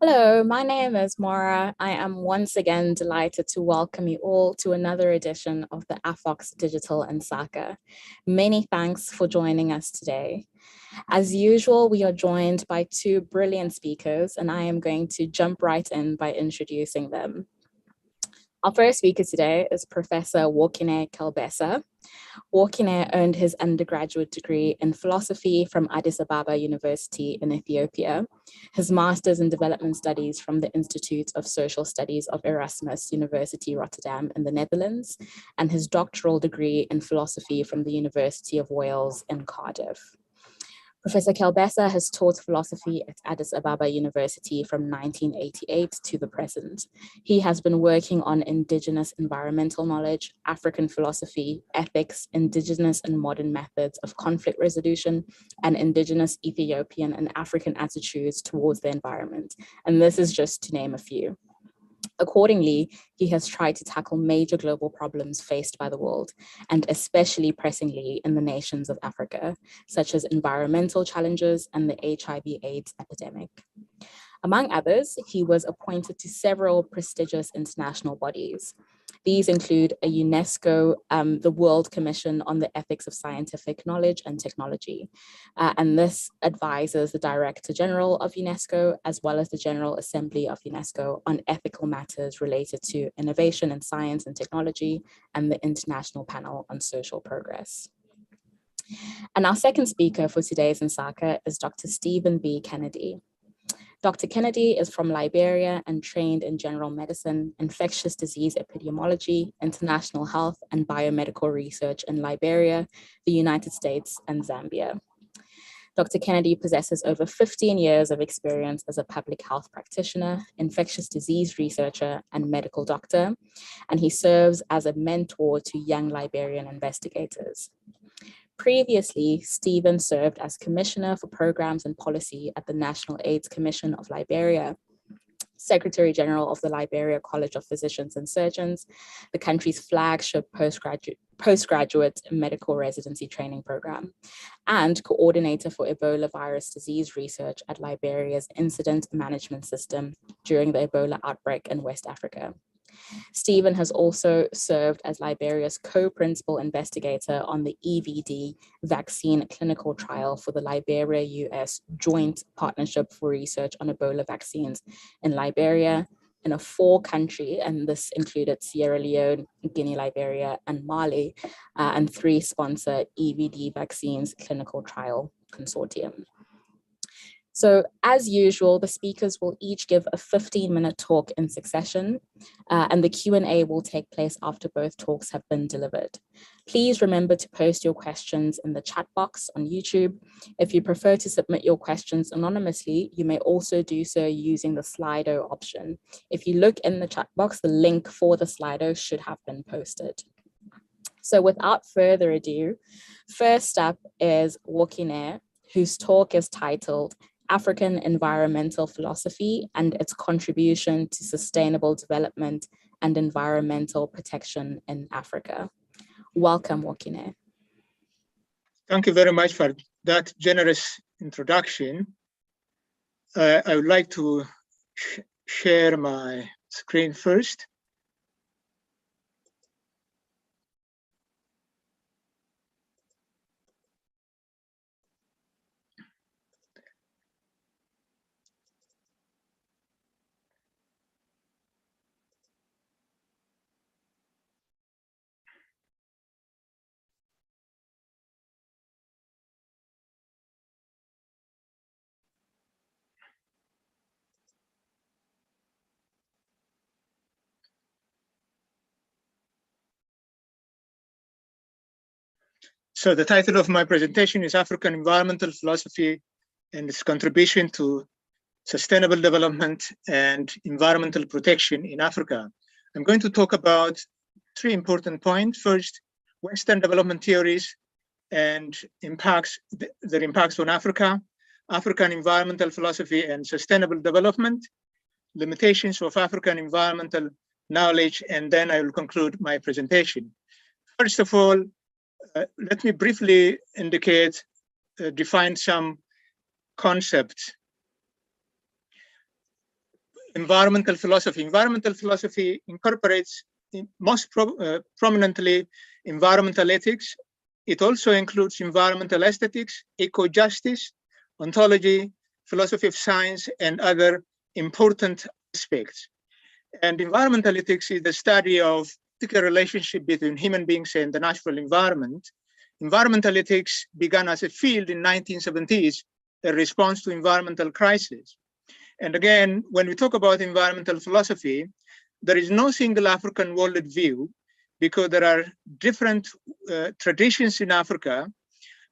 Hello, my name is Maura. I am once again delighted to welcome you all to another edition of the AfOx Digital Insaka. Many thanks for joining us today. As usual, we are joined by two brilliant speakers, and I am going to jump right in by introducing them. Our first speaker today is Professor Workineh Kelbessa. Workineh earned his undergraduate degree in philosophy from Addis Ababa University in Ethiopia, his master's in development studies from the Institute of Social Studies of Erasmus University Rotterdam in the Netherlands, and his doctoral degree in philosophy from the University of Wales in Cardiff. Professor Kelbessa has taught philosophy at Addis Ababa University from 1988 to the present. He has been working on Indigenous environmental knowledge, African philosophy, ethics, Indigenous and modern methods of conflict resolution, and Indigenous Ethiopian and African attitudes towards the environment. And this is just to name a few. Accordingly, he has tried to tackle major global problems faced by the world, and especially pressingly in the nations of Africa, such as environmental challenges and the HIV/AIDS epidemic. Among others, he was appointed to several prestigious international bodies. These include a UNESCO, the World Commission on the Ethics of Scientific Knowledge and Technology. And this advises the Director General of UNESCO, as well as the General Assembly of UNESCO on ethical matters related to innovation in science and technology, and the International Panel on Social Progress. And our second speaker for today's Insaka is Dr. Stephen B. Kennedy. Dr. Kennedy is from Liberia and trained in general medicine, infectious disease epidemiology, international health, and biomedical research in Liberia, the United States, and Zambia. Dr. Kennedy possesses over 15 years of experience as a public health practitioner, infectious disease researcher, and medical doctor, and he serves as a mentor to young Liberian investigators. Previously, Stephen served as Commissioner for Programs and Policy at the National AIDS Commission of Liberia, Secretary General of the Liberia College of Physicians and Surgeons, the country's flagship postgraduate medical residency training program, and coordinator for Ebola virus disease research at Liberia's Incident Management System during the Ebola outbreak in West Africa. Stephen has also served as Liberia's co-principal investigator on the EVD vaccine clinical trial for the Liberia-US Joint Partnership for Research on Ebola Vaccines in Liberia, in a 4-country, and this included Sierra Leone, Guinea, Liberia, and Mali, and 3-sponsor EVD vaccines clinical trial consortium. So as usual, the speakers will each give a 15-minute talk in succession, and the Q&A will take place after both talks have been delivered. Please remember to post your questions in the chat box on YouTube. If you prefer to submit your questions anonymously, you may also do so using the Slido option. If you look in the chat box, the link for the Slido should have been posted. So without further ado, first up is Workineh, whose talk is titled African Environmental Philosophy and its Contribution to Sustainable Development and Environmental Protection in Africa. Welcome, Workineh. Thank you very much for that generous introduction. I would like to share my screen first. So the title of my presentation is African Environmental Philosophy and its Contribution to Sustainable Development and Environmental Protection in Africa. I'm going to talk about 3 important points. First, Western development theories and their impacts on Africa, African environmental philosophy and sustainable development, limitations of African environmental knowledge, and then I will conclude my presentation. First of all, let me briefly define some concepts. environmental philosophy. Environmental philosophy incorporates most prominently environmental ethics. It also includes environmental aesthetics, eco-justice, ontology, philosophy of science, and other important aspects. And environmental ethics is the study of the relationship between human beings and the natural environment. Environmental ethics began as a field in 1970s in response to environmental crisis. And again, when we talk about environmental philosophy, there is no single African worldview because there are different traditions in Africa.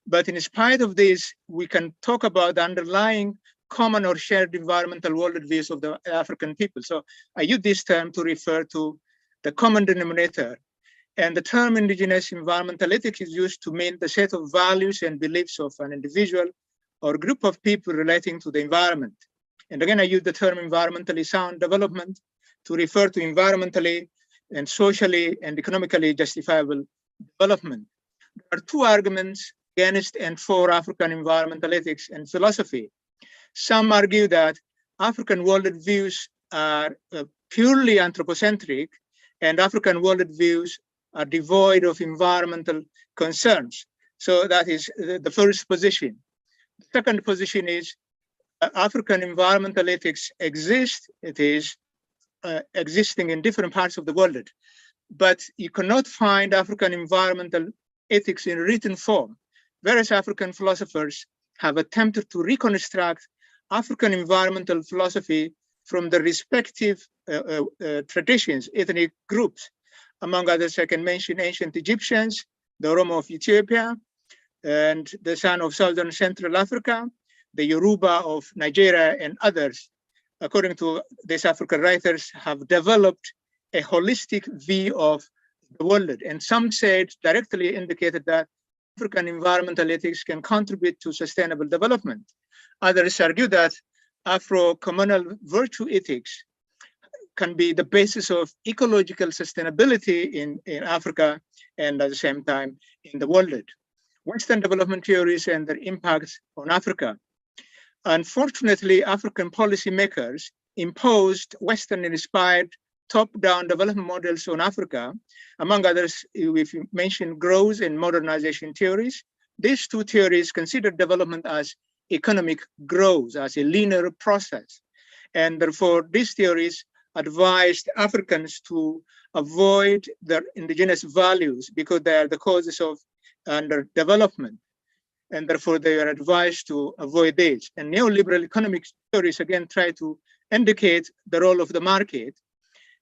But in spite of this, we can talk about the underlying common or shared environmental worldviews of the African people. So I use this term to refer to the common denominator. And the term indigenous environmental ethics is used to mean the set of values and beliefs of an individual or group of people relating to the environment. And again, I use the term environmentally sound development to refer to environmentally and socially and economically justifiable development. There are two arguments against and for African environmental ethics and philosophy. Some argue that African worldviews are purely anthropocentric and African worldviews are devoid of environmental concerns. So that is the first position. The second position is African environmental ethics exist. It is existing in different parts of the world, but you cannot find African environmental ethics in written form. Various African philosophers have attempted to reconstruct African environmental philosophy from the respective traditions, ethnic groups. Among others, I can mention ancient Egyptians, the Oromo of Ethiopia, and the San of Southern Central Africa, the Yoruba of Nigeria, and others. According to these African writers, have developed a holistic view of the world. And some said, directly indicated that African environmental ethics can contribute to sustainable development. Others argue that Afro-communal virtue ethics can be the basis of ecological sustainability in Africa and at the same time in the world. Western development theories and their impacts on Africa. Unfortunately, African policymakers imposed Western-inspired top-down development models on Africa. Among others, if you mention growth and modernization theories, these two theories consider development as economic growth, as a linear process. And therefore, these theories advised Africans to avoid their indigenous values because they are the causes of underdevelopment. And therefore, they are advised to avoid this. And neoliberal economic theories, again, try to indicate the role of the market.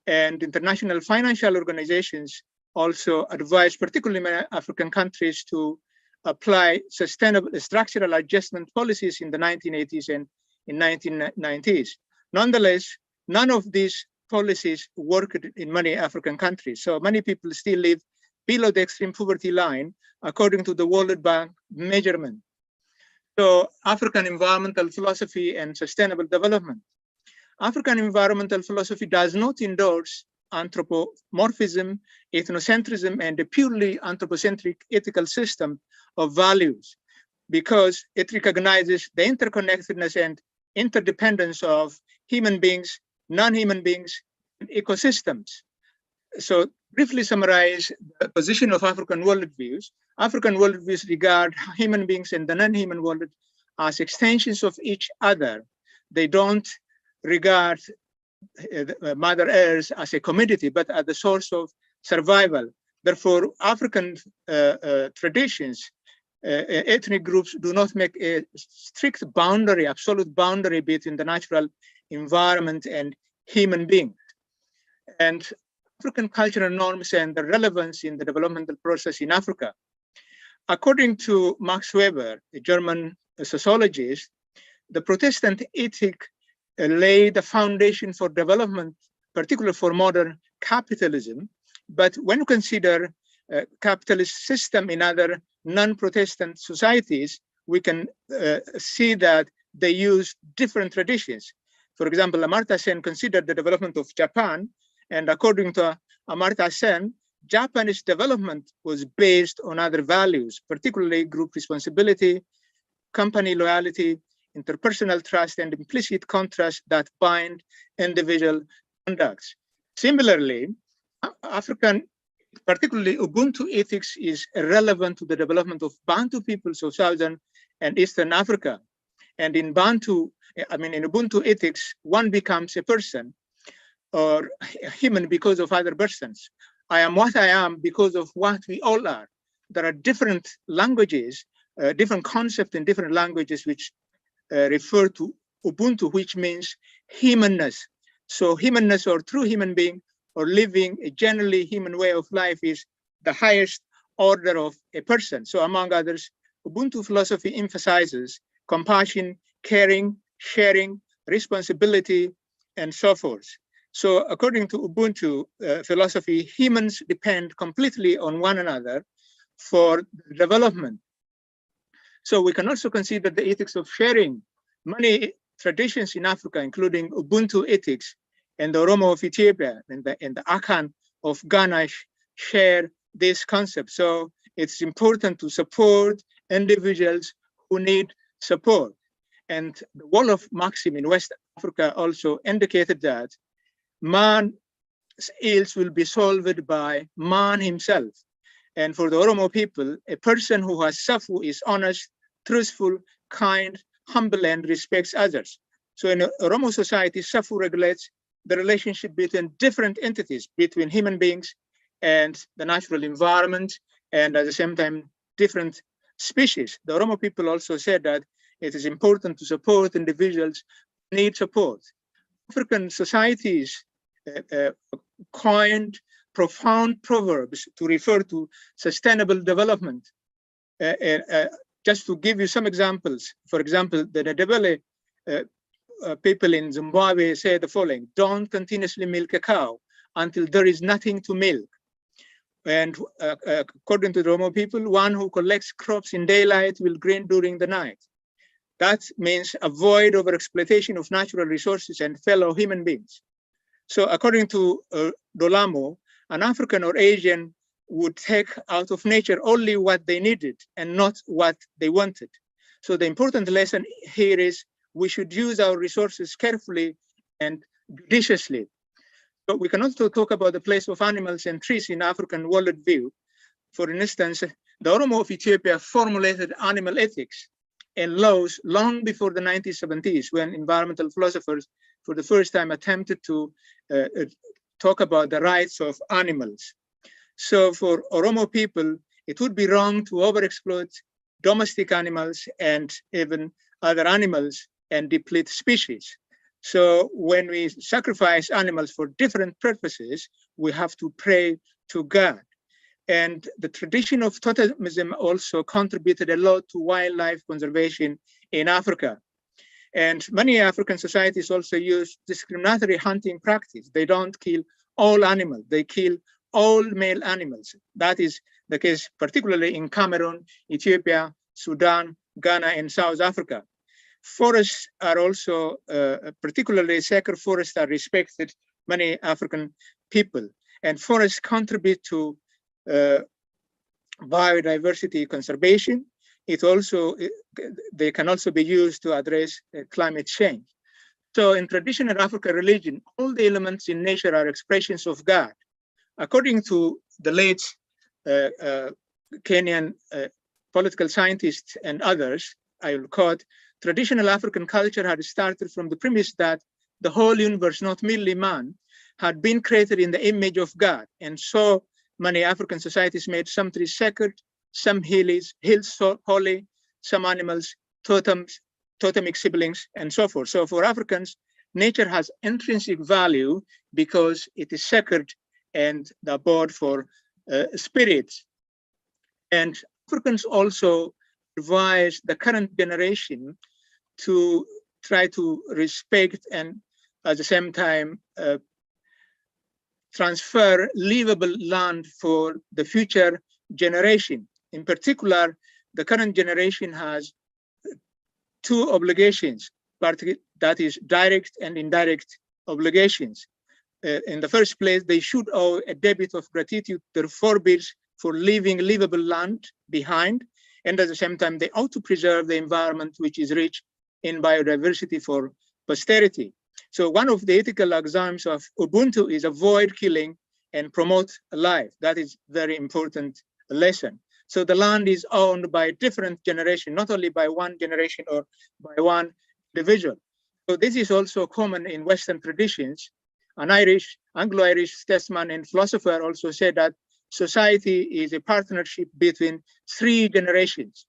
And international financial organizations also advise, particularly many African countries, to apply sustainable structural adjustment policies in the 1980s and in 1990s. Nonetheless, none of these policies worked in many African countries. So many people still live below the extreme poverty line, according to the World Bank measurement. So African environmental philosophy and sustainable development. African environmental philosophy does not endorse anthropomorphism, ethnocentrism, and a purely anthropocentric ethical system of values, because it recognizes the interconnectedness and interdependence of human beings, non-human beings, and ecosystems. So briefly summarize the position of African worldviews. African worldviews regard human beings and the non-human world as extensions of each other. They don't regard Mother Earth as a commodity, but as the source of survival. Therefore, African traditions, ethnic groups do not make a strict boundary, absolute boundary between the natural environment and human beings. And African cultural norms and the relevance in the developmental process in Africa. According to Max Weber, a German sociologist, the Protestant ethic laid the foundation for development, particularly for modern capitalism. But when you consider capitalist system in other non-Protestant societies, we can see that they use different traditions. For example, Amartya Sen considered the development of Japan, and according to Amartya Sen, Japanese development was based on other values, particularly group responsibility, company loyalty, interpersonal trust, and implicit contrast that bind individual conducts. Similarly, African, particularly Ubuntu ethics, is relevant to the development of Bantu peoples of Southern and Eastern Africa. And in Ubuntu ethics, one becomes a person or a human because of other persons. I am what I am because of what we all are. There are different languages, different concepts in different languages which refer to Ubuntu, which means humanness. So humanness, or true human being, or living a generally human way of life, is the highest order of a person. So among others, Ubuntu philosophy emphasizes compassion, caring, sharing, responsibility, and so forth. So according to Ubuntu philosophy, humans depend completely on one another for development. So we can also consider the ethics of sharing. Many traditions in Africa, including Ubuntu ethics and the Oromo of Ethiopia and the Akan of Ghana, share this concept. So it's important to support individuals who need support. And the Wolof maxim in West Africa also indicated that man's ills will be solved by man himself. And for the Oromo people, a person who has safu is honest, truthful, kind, humble, and respects others. So in Oromo society, safu regulates the relationship between different entities, between human beings and the natural environment, and at the same time, different species. The Oromo people also said that it is important to support individuals who need support. African societies coined profound proverbs to refer to sustainable development. Just to give you some examples, for example, the Ndebele people in Zimbabwe say the following: don't continuously milk a cow until there is nothing to milk. And according to the Oromo people, one who collects crops in daylight will grain during the night. That means avoid overexploitation of natural resources and fellow human beings. So according to Dolamo, an African or Asian would take out of nature only what they needed and not what they wanted. So the important lesson here is we should use our resources carefully and judiciously. But we can also talk about the place of animals and trees in African worldview. For instance, the Oromo of Ethiopia formulated animal ethics and laws long before the 1970s, when environmental philosophers for the first time attempted to talk about the rights of animals. So for Oromo people, it would be wrong to overexploit domestic animals and even other animals and deplete species. So when we sacrifice animals for different purposes, we have to pray to God. And the tradition of totemism also contributed a lot to wildlife conservation in Africa. And many African societies also use discriminatory hunting practice. They don't kill all animals, they kill all male animals. That is the case particularly in Cameroon, Ethiopia, Sudan, Ghana, and South Africa. Forests are also, particularly sacred forests are respected many African people. And forests contribute to biodiversity conservation. They can also be used to address climate change. So in traditional African religion, all the elements in nature are expressions of God. According to the late Kenyan political scientists and others, I will quote, traditional African culture had started from the premise that the whole universe, not merely man, had been created in the image of God. And so many African societies made some trees sacred, some hills holy, some animals, totemic siblings, and so forth. So for Africans, nature has intrinsic value because it is sacred and the abode for spirits. And Africans also advise the current generation to try to respect and at the same time transfer livable land for the future generation. In particular, the current generation has two obligations, that is direct and indirect obligations. In the first place, they should owe a debt of gratitude to their forebears for leaving livable land behind. And at the same time, they ought to preserve the environment which is rich in biodiversity for posterity. So one of the ethical axioms of Ubuntu is avoid killing and promote life. That is very important lesson. So the land is owned by different generations, not only by one generation or by one individual. So this is also common in Western traditions. An Anglo-Irish statesman and philosopher also said that society is a partnership between 3 generations.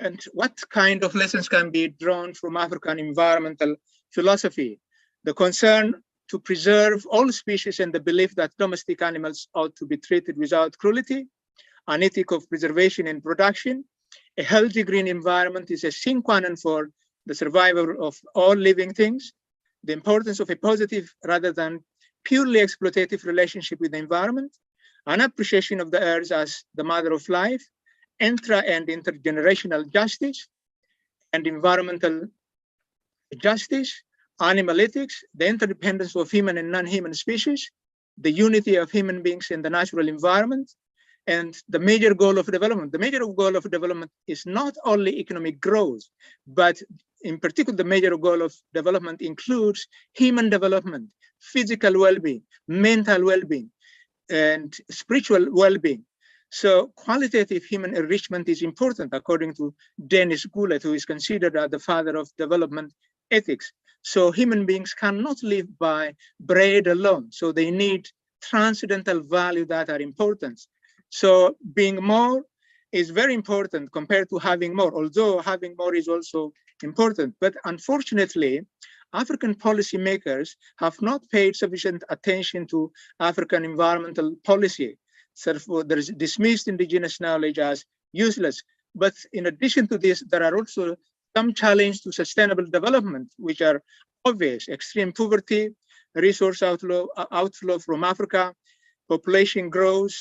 And what kind of lessons can be drawn from African environmental philosophy? The concern to preserve all species and the belief that domestic animals ought to be treated without cruelty, an ethic of preservation and production, a healthy green environment is a sine qua non for the survival of all living things, the importance of a positive rather than purely exploitative relationship with the environment, an appreciation of the earth as the mother of life, intra and intergenerational justice, and environmental justice, animal ethics, the interdependence of human and non-human species, the unity of human beings in the natural environment, and the major goal of development. The major goal of development is not only economic growth, but in particular, the major goal of development includes human development, physical well-being, mental well-being, and spiritual well-being. So qualitative human enrichment is important, according to Dennis Goulet, who is considered the father of development ethics. So human beings cannot live by bread alone. So they need transcendental value that are important. So being more is very important compared to having more, although having more is also important. But unfortunately, African policymakers have not paid sufficient attention to African environmental policy. Therefore, there is dismissed indigenous knowledge as useless. But in addition to this, there are also some challenges to sustainable development, which are obvious: extreme poverty, resource outflow from Africa, population growth,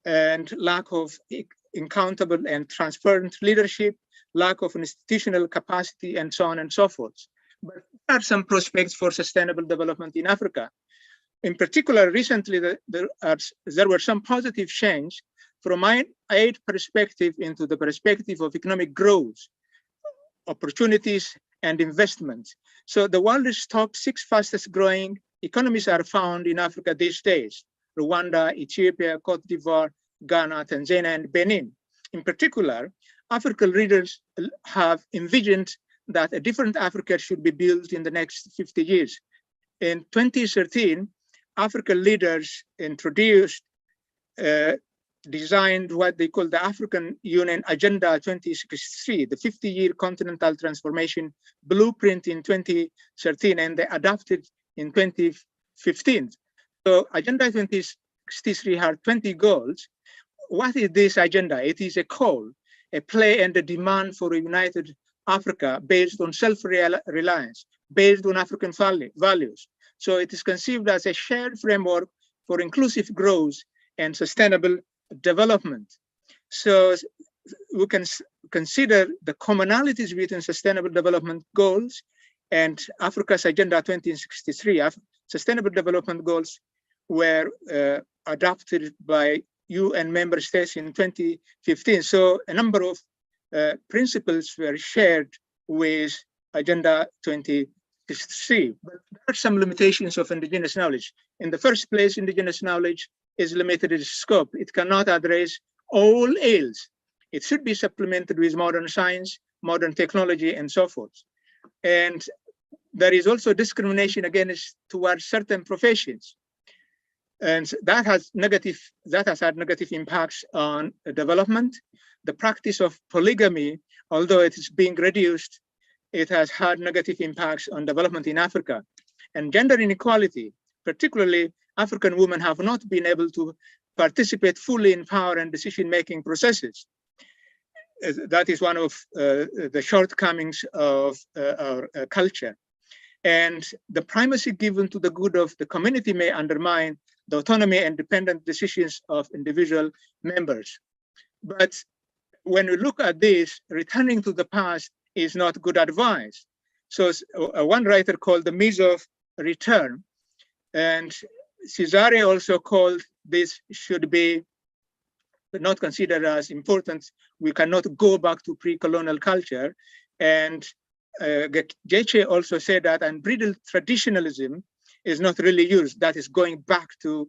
and lack of accountable and transparent leadership, lack of institutional capacity, and so on and so forth. But there are some prospects for sustainable development in Africa. In particular, recently, there were some positive change from my aid perspective into the perspective of economic growth, opportunities, and investments. So the world's top 6 fastest growing economies are found in Africa these days: Rwanda, Ethiopia, Cote d'Ivoire, Ghana, Tanzania, and Benin. In particular, African leaders have envisioned that a different Africa should be built in the next 50 years. In 2013, African leaders introduced, designed what they call the African Union Agenda 2063, the 50-year continental transformation blueprint in 2013, and they adopted in 2015. So Agenda 2063 had 20 goals. What is this agenda? It is a call, a play, and a demand for a united Africa based on self-reliance, based on African values. So it is conceived as a shared framework for inclusive growth and sustainable development. So we can consider the commonalities between sustainable development goals and Africa's Agenda 2063. Sustainable development goals were adopted by UN member states in 2015. So a number of principles were shared with Agenda 2063. But there are some limitations of indigenous knowledge. In the first place, indigenous knowledge is limited in scope. It cannot address all ills. It should be supplemented with modern science, modern technology, and so forth. And there is also discrimination against towards certain professions. And that has had negative impacts on development. The practice of polygamy, although it is being reduced, it has had negative impacts on development in Africa. And gender inequality, particularly African women have not been able to participate fully in power and decision-making processes. That is one of the shortcomings of our culture. And the primacy given to the good of the community may undermine the autonomy and dependent decisions of individual members. But when we look at this, returning to the past is not good advice. So one writer called the myth of return, and Cesare also called this should be not considered as important. We cannot go back to pre-colonial culture. And Jeche also said that unbridled traditionalism is not really used. That is going back to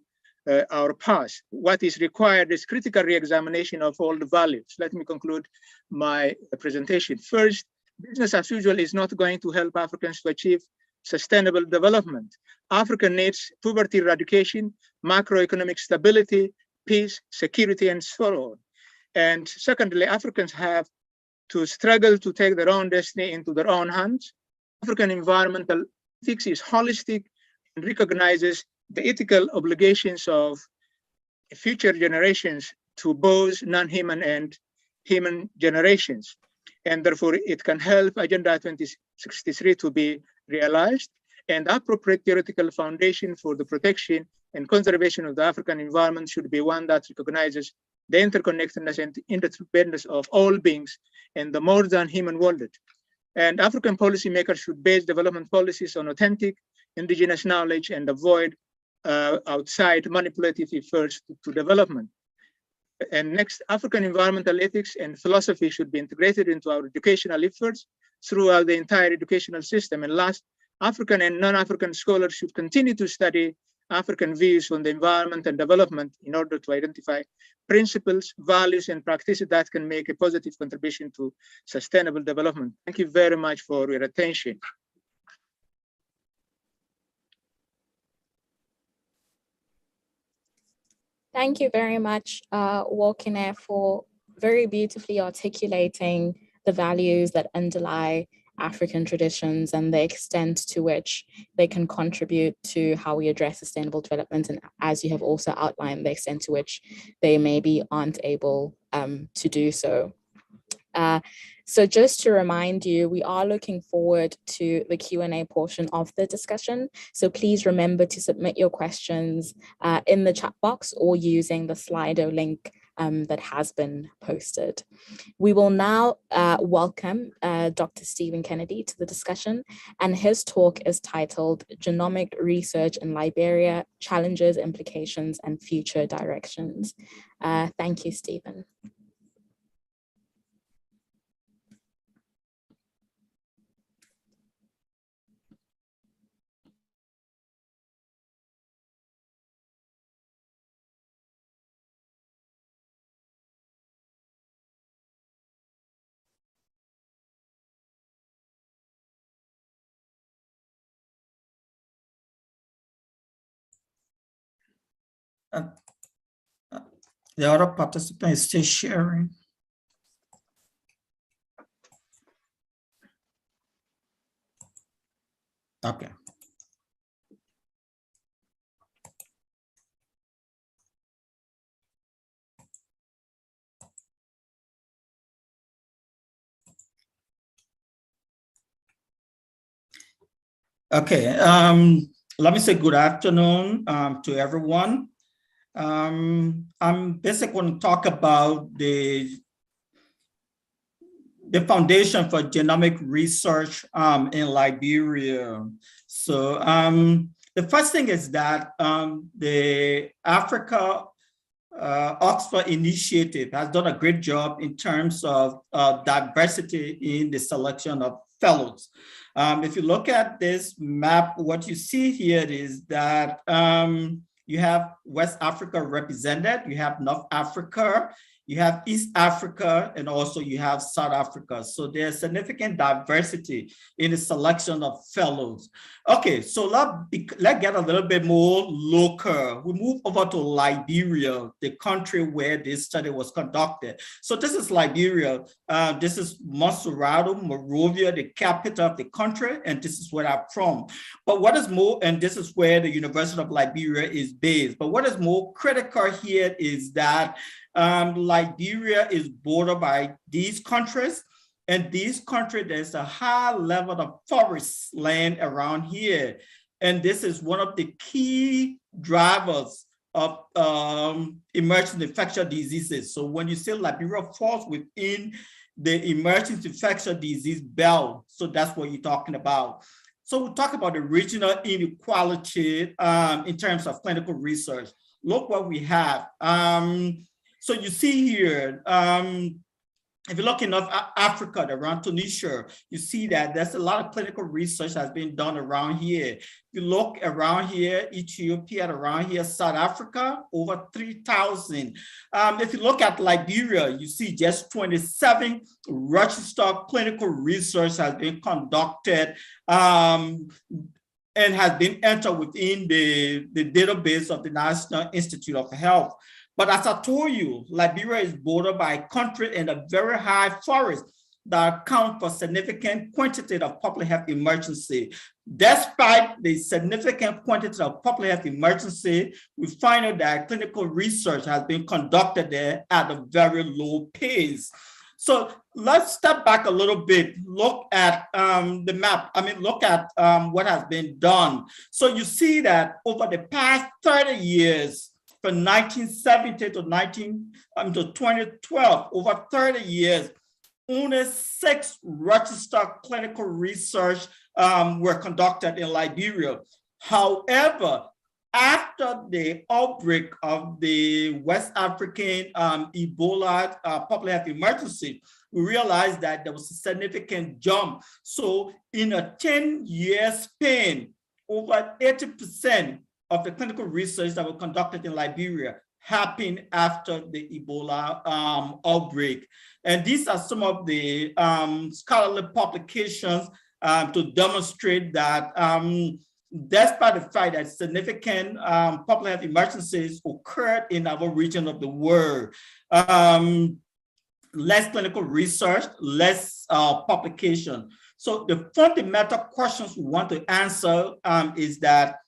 our past. What is required is critical re-examination of all the values. Let me conclude my presentation. First, business as usual is not going to help Africans to achieve sustainable development. Africa needs poverty eradication, macroeconomic stability, peace, security, and so on. And secondly, Africans have to struggle to take their own destiny into their own hands. African environmental ethics is holistic and recognizes the ethical obligations of future generations to both non-human and human generations. And therefore, it can help Agenda 2063 to be realized, and appropriate theoretical foundation for the protection and conservation of the African environment should be one that recognizes the interconnectedness and interdependence of all beings in the more than human world. And African policymakers should base development policies on authentic indigenous knowledge and avoid outside manipulative efforts to development. And next, African environmental ethics and philosophy should be integrated into our educational efforts throughout the entire educational system. And last, African and non-African scholars should continue to study African views on the environment and development in order to identify principles, values, and practices that can make a positive contribution to sustainable development. Thank you very much for your attention. Thank you very much, Workineh, for very beautifully articulating the values that underlie African traditions and the extent to which they can contribute to how we address sustainable development. And as you have also outlined, the extent to which they maybe aren't able to do so. So just to remind you, we are looking forward to the Q&A portion of the discussion. So please remember to submit your questions in the chat box or using the Slido link that has been posted. We will now welcome Dr. Stephen Kennedy to the discussion, and his talk is titled Genomic Research in Liberia, Challenges, Implications, and Future Directions. Thank you, Stephen. The other participant is still sharing. Okay. Okay, let me say good afternoon to everyone. I'm basically going to talk about the foundation for genomic research in Liberia. So the first thing is that the Africa Oxford Initiative has done a great job in terms of diversity in the selection of fellows. If you look at this map, what you see here is that you have West Africa represented, you have North Africa, you have East Africa, and also you have South Africa. So there's significant diversity in the selection of fellows. Okay, so let's get a little bit more local. We move over to Liberia, the country where this study was conducted. So this is Liberia. This is Monrovia, the capital of the country, and this is where I'm from. But what is more, and this is where the University of Liberia is based. But what is more critical here is that Liberia is bordered by these countries, and these countries, there's a high level of forest land around here. And this is one of the key drivers of emerging infectious diseases. So when you say Liberia falls within the emerging infectious disease belt, so that's what you're talking about. So we'll talk about the regional inequality in terms of clinical research. Look what we have. So you see here, if you look in North Africa, around Tunisia, you see that there's a lot of clinical research that's been done around here. If you look around here, Ethiopia, around here, South Africa, over 3,000. If you look at Liberia, you see just 27 registered clinical research has been conducted and has been entered within the database of the National Institute of Health. But as I told you, Liberia is bordered by a country and a very high forest that account for significant quantity of public health emergency. Despite the significant quantity of public health emergency, we find out that clinical research has been conducted there at a very low pace. So let's step back a little bit, look at the map. Look at what has been done. So you see that over the past 30 years, from 1970 to 2012, over 30 years, only 6 registered clinical research were conducted in Liberia. However, after the outbreak of the West African Ebola public health emergency, we realized that there was a significant jump. So in a 10-year span, over 80% of the clinical research that were conducted in Liberia happened after the Ebola outbreak. And these are some of the scholarly publications to demonstrate that despite the fact that significant public health emergencies occurred in our region of the world, less clinical research, less publication. So the fundamental questions we want to answer is that,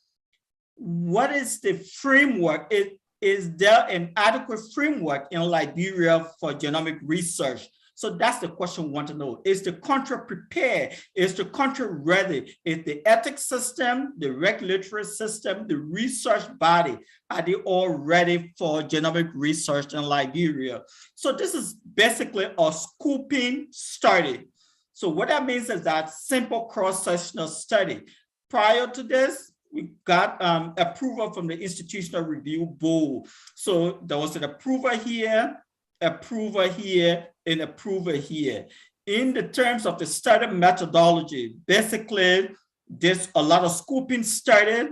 what is the framework? Is there an adequate framework in Liberia for genomic research? So that's the question we want to know. Is the country prepared? Is the country ready? Is the ethics system, the regulatory system, the research body, are they all ready for genomic research in Liberia? So this is basically a scoping study. So what that means is that simple cross-sectional study. Prior to this, we got approval from the Institutional Review Board. So there was an approval here, and approval here. In the terms of the study methodology, basically, there's a lot of scoping study,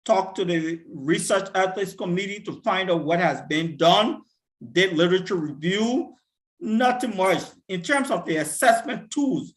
talk to the Research Ethics Committee to find out what has been done, did literature review, nothing much. In terms of the assessment tools,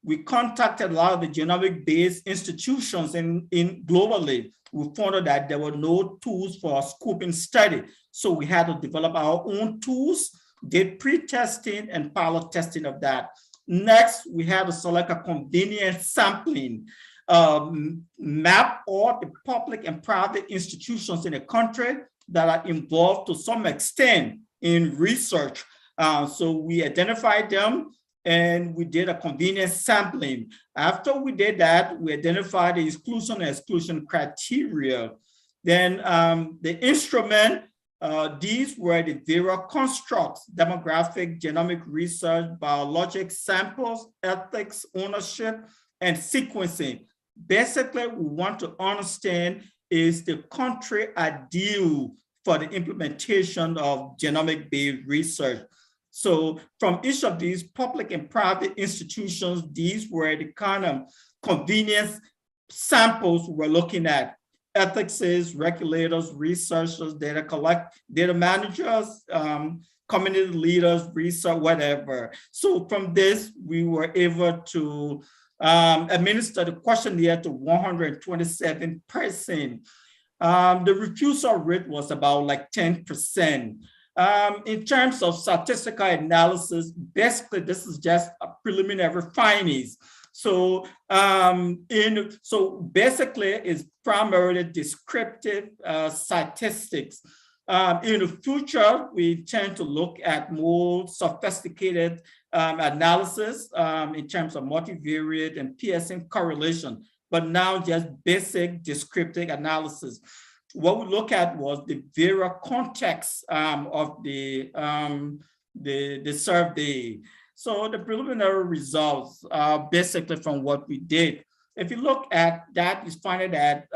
we contacted a lot of the genomic-based institutions in globally. We found out that there were no tools for a scoping study. So we had to develop our own tools, did pre-testing and pilot testing of that. Next, we had to select a convenient sampling, map all the public and private institutions in the country that are involved to some extent in research. So we identified them, and we did a convenient sampling. After we did that, we identified the inclusion and exclusion criteria. Then the instrument, these were the various constructs: demographic, genomic research, biologic samples, ethics, ownership, and sequencing. Basically, we want to understand, is the country ideal for the implementation of genomic-based research? So from each of these public and private institutions, these were the kind of convenience samples we're looking at: ethics, regulators, researchers, data managers, community leaders, research, whatever. So from this, we were able to administer the questionnaire to 127 persons. The refusal rate was about like 10%. In terms of statistical analysis, basically this is just a preliminary findings. So, basically it's primarily descriptive statistics. In the future, we intend to look at more sophisticated analysis in terms of multivariate and Pearson correlation, but now just basic descriptive analysis. What we look at was the various context of the survey. So the preliminary results are basically from what we did. If you look at that, you find that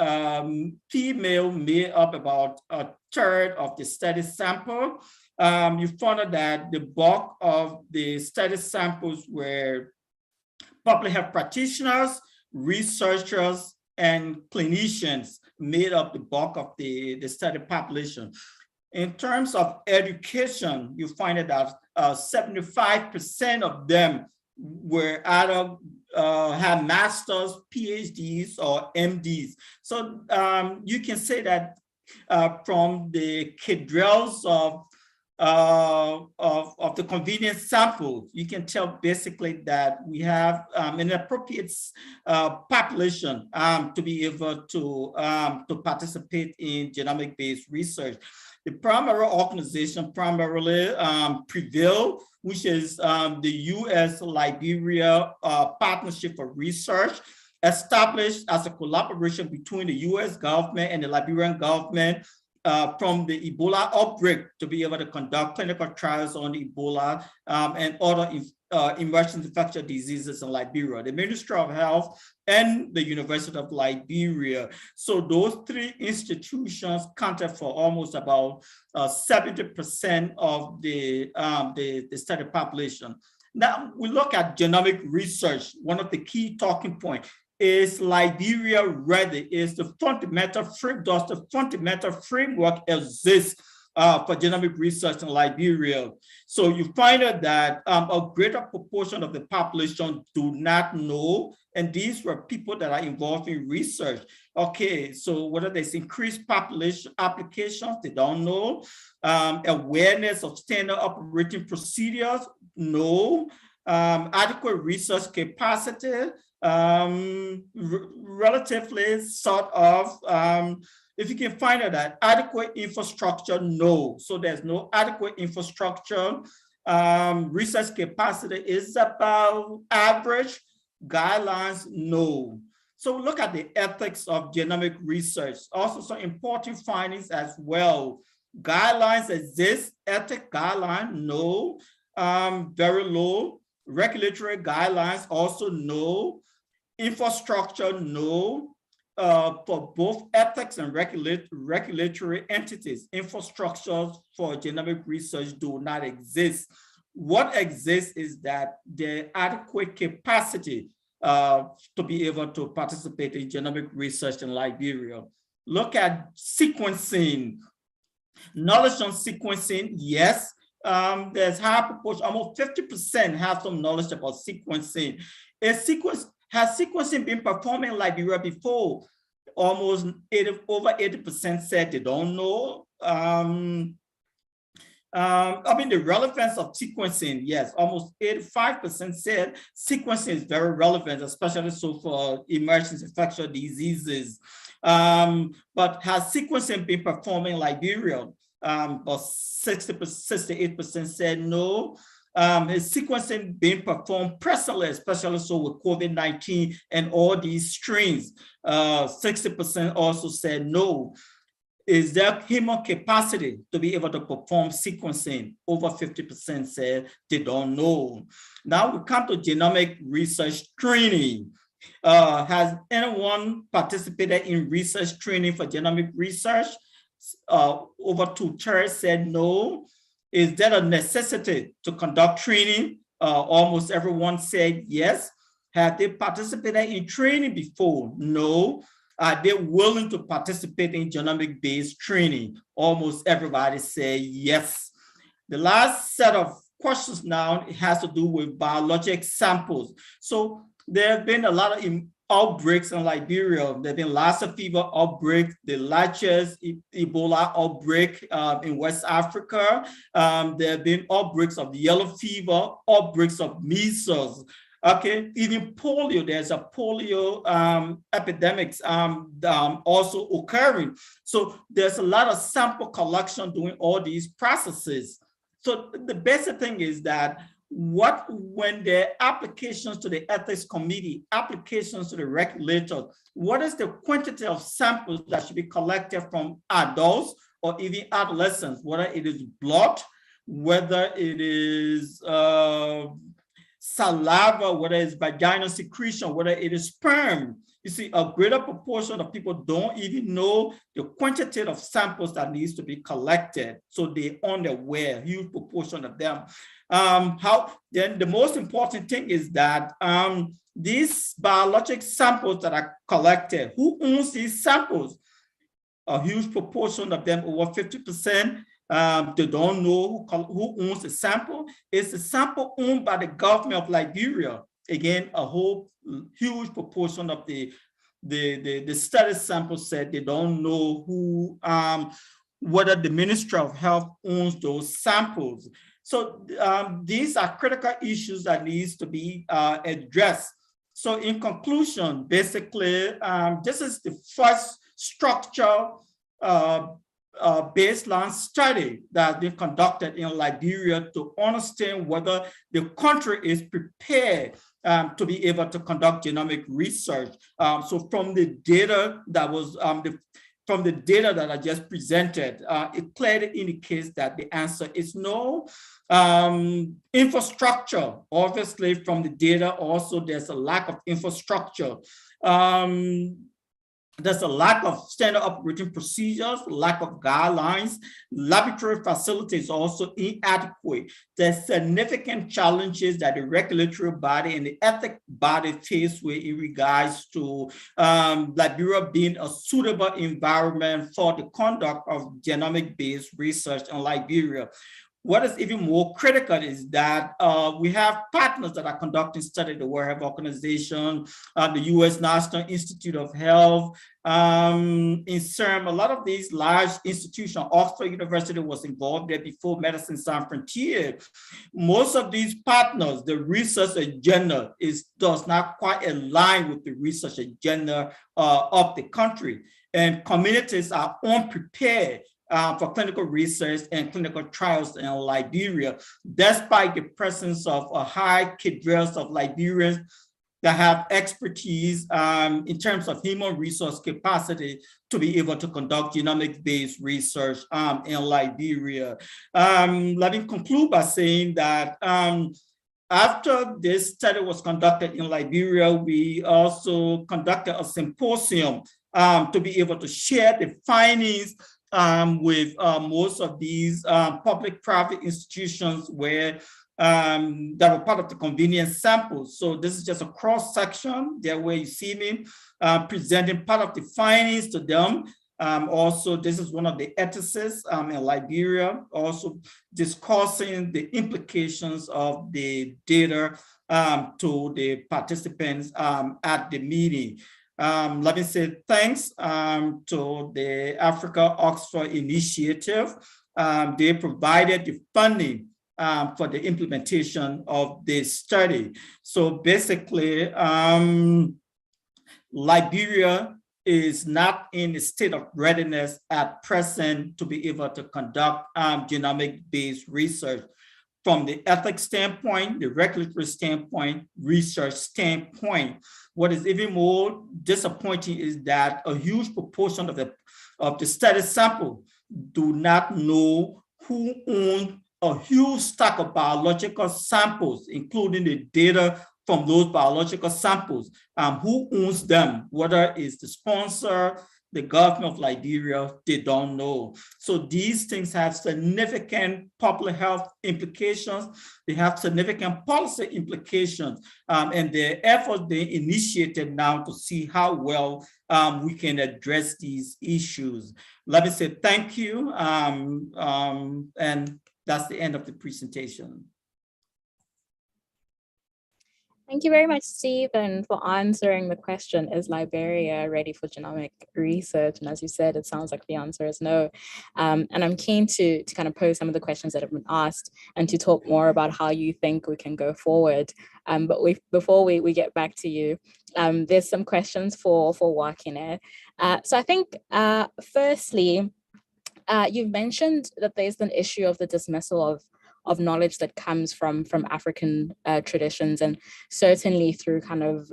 female made up about a third of the study sample, you found out that the bulk of the study samples were public health practitioners, researchers, and clinicians made up the bulk of the study population. In terms of education, you find that 75% of them were either had masters, PhDs, or MDs. So you can say that from the cadrels of the convenience samples, you can tell basically that we have an appropriate population to be able to participate in genomic-based research. The primary organization primarily Prevail, which is the U.S.-Liberia Partnership for Research, established as a collaboration between the U.S. government and the Liberian government from the Ebola outbreak to be able to conduct clinical trials on Ebola and other emerging infectious diseases in Liberia, the Ministry of Health and the University of Liberia. So those three institutions counted for almost about 70% of the study population. Now we look at genomic research. One of the key talking points is Liberia ready? Is the fundamental framework exists for genomic research in Liberia? So you find out that a greater proportion of the population do not know, and these were people that are involved in research. Okay, so whether there's increased population applications, they don't know. Awareness of standard operating procedures, no. Adequate research capacity, relatively sort of, if you can find out that adequate infrastructure, no. So there's no adequate infrastructure. Research capacity is about average. Guidelines, no. So look at the ethics of genomic research. Also some important findings as well. Guidelines exist, ethic guideline, no. Very low. Regulatory guidelines, also no. Infrastructure, no. For both ethics and regulatory entities, infrastructures for genomic research do not exist. What exists is that the adequate capacity to be able to participate in genomic research in Liberia. Look at sequencing. Knowledge on sequencing, yes. There's high proportion, almost 50% have some knowledge about sequencing. Has sequencing been performed in Liberia before? Almost over 80% said they don't know. I mean, the relevance of sequencing, yes, almost 85% said sequencing is very relevant, especially so for emerging infectious diseases. But has sequencing been performed in Liberia? About 68% said no. Is sequencing being performed presently, especially so with COVID-19 and all these strains? 60% also said no. Is there human capacity to be able to perform sequencing? Over 50% said they don't know. Now we come to genomic research training. Has anyone participated in research training for genomic research? Over 2/3 said no. Is there a necessity to conduct training? Almost everyone said yes. Have they participated in training before? No. Are they willing to participate in genomic-based training? Almost everybody said yes. The last set of questions now has to do with biologic samples. So there have been a lot of outbreaks in Liberia. There have been Lassa fever outbreak, the largest Ebola outbreak in West Africa. There have been outbreaks of yellow fever, outbreaks of measles. Okay, even polio, there's a polio epidemics also occurring. So there's a lot of sample collection doing all these processes. So the basic thing is that when the applications to the ethics committee, applications to the regulator, what is the quantity of samples that should be collected from adults or even adolescents, whether it is blood, whether it is saliva, whether it's vaginal secretion, whether it is sperm. You see, a greater proportion of people don't even know the quantity of samples that needs to be collected. So they're unaware, huge proportion of them. Then the most important thing is that these biologic samples that are collected, who owns these samples? A huge proportion of them, over 50%, they don't know who owns the sample. It's a sample owned by the government of Liberia. Again, a whole huge proportion of the study sample said they don't know who, whether the Ministry of Health owns those samples. So these are critical issues that needs to be addressed. So in conclusion, basically, this is the first structural baseline study that they conducted in Liberia to understand whether the country is prepared to be able to conduct genomic research. So from the data that was from the data that I just presented, it clearly indicates that the answer is no. Infrastructure, obviously from the data also there's a lack of infrastructure. There's a lack of standard operating procedures, lack of guidelines. Laboratory facilities also inadequate. There's significant challenges that the regulatory body and the ethics body face with in regards to Liberia being a suitable environment for the conduct of genomic-based research in Liberia. What is even more critical is that we have partners that are conducting studies, the World Health Organization, the U.S. National Institute of Health, INSERM, a lot of these large institutions. Oxford University was involved there before Medicine Sans Frontières. Most of these partners, the research agenda does not quite align with the research agenda of the country. And communities are unprepared for clinical research and clinical trials in Liberia, despite the presence of a high cadres of Liberians that have expertise in terms of human resource capacity to be able to conduct genomic-based research in Liberia. Let me conclude by saying that after this study was conducted in Liberia, we also conducted a symposium to be able to share the findings with most of these public-private institutions where that were part of the convenience samples. So this is just a cross-section there where you see me presenting part of the findings to them. Also, this is one of the ethicists in Liberia, also discussing the implications of the data to the participants at the meeting. Let me say thanks to the Africa Oxford Initiative. They provided the funding for the implementation of this study. So basically, Liberia is not in a state of readiness at present to be able to conduct genomic-based research. From the ethics standpoint, the regulatory standpoint, research standpoint. What is even more disappointing is that a huge proportion of the study sample do not know who owns a huge stack of biological samples, including the data from those biological samples, who owns them, whether it's the sponsor, the government of Liberia, they don't know. So these things have significant public health implications. They have significant policy implications. And the effort they initiated now to see how well we can address these issues. Let me say thank you. And that's the end of the presentation. Thank you very much, Stephen, for answering the question, is Liberia ready for genomic research? And as you said, it sounds like the answer is no. And I'm keen to kind of pose some of the questions that have been asked and to talk more about how you think we can go forward. But before we get back to you, there's some questions for Workineh. So I think, firstly, you've mentioned that there's an issue of the dismissal of knowledge that comes from African traditions, and certainly through kind of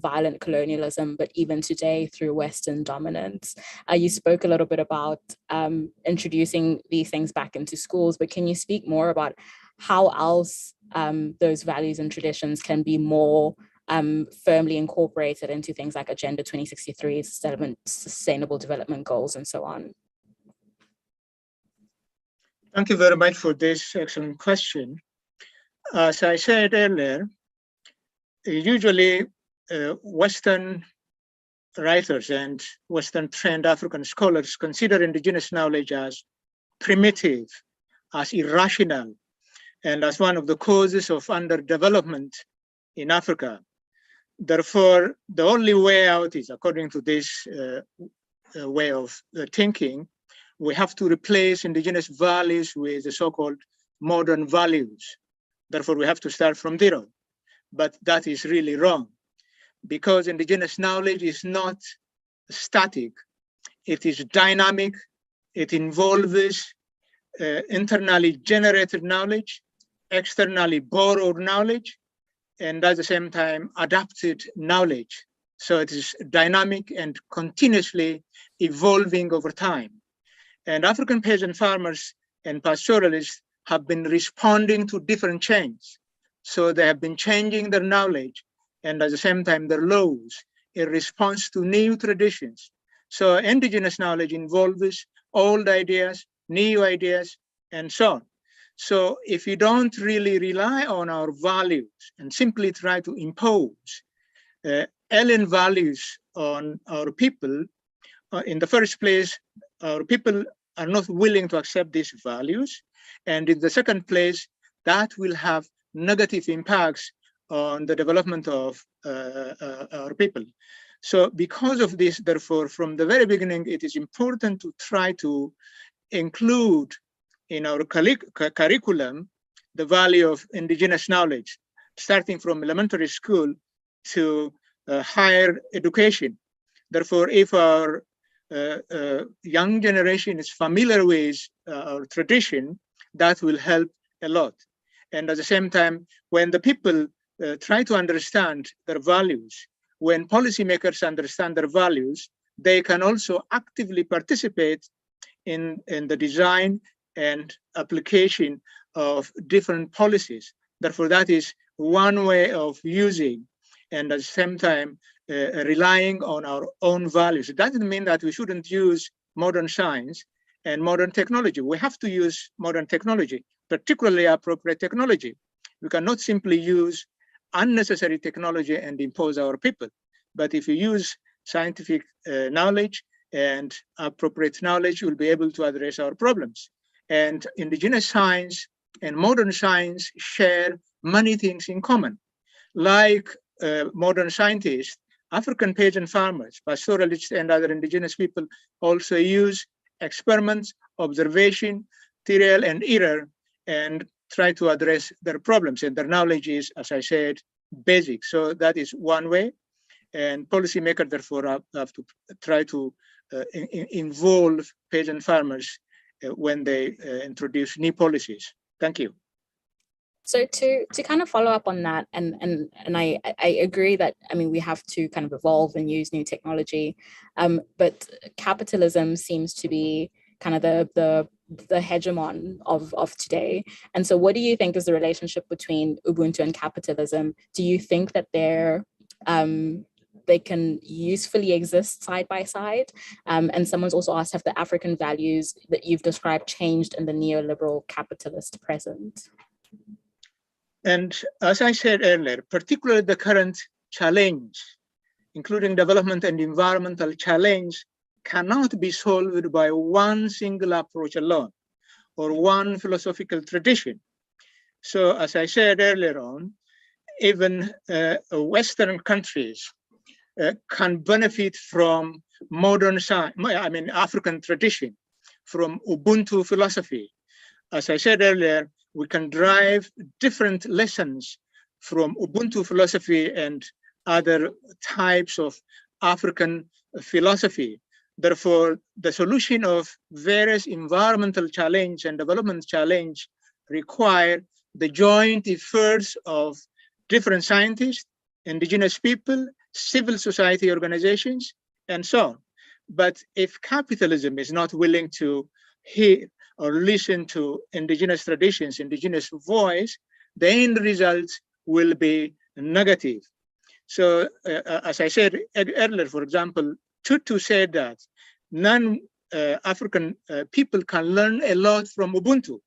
violent colonialism, but even today through Western dominance. You spoke a little bit about introducing these things back into schools, but can you speak more about how else those values and traditions can be more firmly incorporated into things like Agenda 2063, Sustainable Development Goals, and so on. Thank you very much for this excellent question. As I said earlier, usually Western writers and Western trained African scholars consider indigenous knowledge as primitive, as irrational, and as one of the causes of underdevelopment in Africa. Therefore, the only way out is, according to this way of thinking, we have to replace indigenous values with the so-called modern values. Therefore, we have to start from zero. But that is really wrong, because indigenous knowledge is not static. It is dynamic. It involves internally generated knowledge, externally borrowed knowledge, and at the same time, adapted knowledge. So it is dynamic and continuously evolving over time. And African peasant farmers and pastoralists have been responding to different changes. So they have been changing their knowledge and at the same time their laws in response to new traditions. So indigenous knowledge involves old ideas, new ideas, and so on. So if you don't really rely on our values and simply try to impose alien values on our people, in the first place, our people are not willing to accept these values. And in the second place, that will have negative impacts on the development of our people. So because of this, therefore, from the very beginning, it is important to try to include in our curriculum the value of indigenous knowledge, starting from elementary school to higher education. Therefore, if our young generation is familiar with our tradition, that will help a lot. And at the same time, when the people try to understand their values, when policymakers understand their values, they can also actively participate in the design and application of different policies. Therefore, that is one way of using and at the same time relying on our own values. It doesn't mean that we shouldn't use modern science and modern technology. We have to use modern technology, particularly appropriate technology. We cannot simply use unnecessary technology and impose our people. But if you use scientific knowledge and appropriate knowledge, you'll be able to address our problems. And indigenous science and modern science share many things in common. Like modern scientists, African peasant farmers, pastoralists, and other indigenous people also use experiments, observation, trial and error, and try to address their problems. And their knowledge is, as I said, basic. So that is one way. And policymakers, therefore, have to try to involve peasant farmers when they introduce new policies. Thank you. So to kind of follow up on that, and I agree that, I mean, we have to kind of evolve and use new technology, but capitalism seems to be kind of the hegemon of today. And so what do you think is the relationship between Ubuntu and capitalism? Do you think that they can usefully exist side by side? And someone's also asked, have the African values that you've described changed in the neoliberal capitalist present? And as I said earlier, particularly the current challenge, including development and environmental challenge, cannot be solved by one single approach alone or one philosophical tradition. So as I said earlier on, even Western countries can benefit from modern science, African tradition, from Ubuntu philosophy. As I said earlier, we can derive different lessons from Ubuntu philosophy and other types of African philosophy. Therefore, the solution of various environmental challenge and development challenge require the joint efforts of different scientists, indigenous people, civil society organizations, and so on. But if capitalism is not willing to hear or listen to indigenous traditions, indigenous voice, the end result will be negative. So as I said earlier, for example, Tutu said that non-African people can learn a lot from Ubuntu,